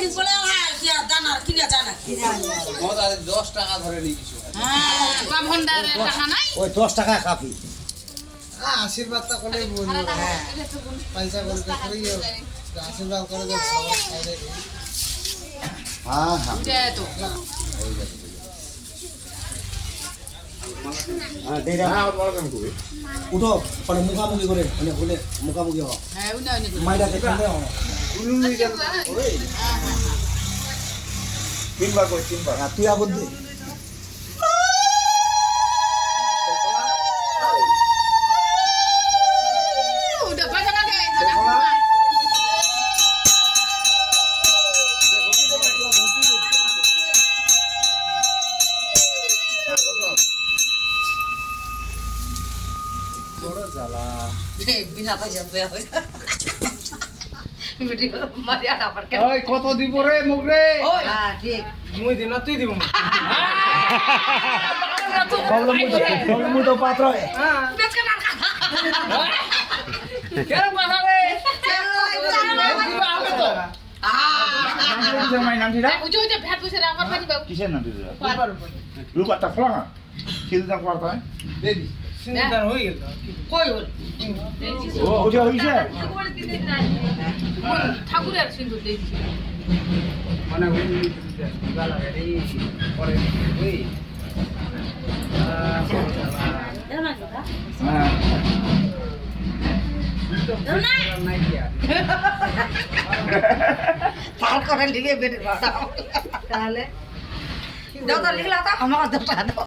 একদিন বলে হ্যাঁ দানা কিনে জানা মজা 10 টাকা ধরে নি কিছু হ্যাঁ কম ঘন্টার টাকা নাই ওই 10 টাকা কাফি আশীর্বাদটা করলে বলবো হ্যাঁ পয়সা বলতে করিও আশীর্বাদ করে যে সবাই খাইলে হ্যাঁ হ্যাঁ উঠে তো হ্যাঁ দেরা উঠো পরে মুখামুখি করে বলে মুখামুখি হও হ্যাঁ উনি উনি মাইটা দেখতে দাও তিনবার কই তিনবার তুই আবার দে উঠে বাজা না দে বিনা পয়সা দেয়া হয় ভিডিও মারিয়া আবার কেন ওই কত দিব রে মুখ রে হ্যাঁ ঠিক মুই দিন না তুই দিব প্রবলেম তো পাত্র হ্যাঁ বেশ কেন কেন কথা রে উঠে উঠে ভ্যাট বসে রাখার পানি বাবু কিসের নাম দিতে রূপারটা খোলা না খিলটা খোলা হয় দেবি সিনদার হই গেল কই হল ও ওটা হইছে ঠাকুরের সিন্দুর দিয়েছি মানে ওই গালা রে পরে ওই হ্যাঁ নাই কিয়া তার করে লিখে বের তাহলে যত লিখলা তা আমার দোটা দাও